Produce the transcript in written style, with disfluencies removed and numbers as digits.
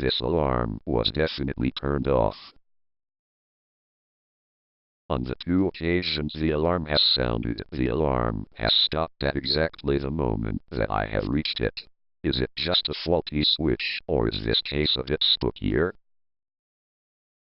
This alarm was definitely turned off. On the 2 occasions the alarm has sounded, the alarm has stopped at exactly the moment that I have reached it. Is it just a faulty switch, or is this case a bit spookier?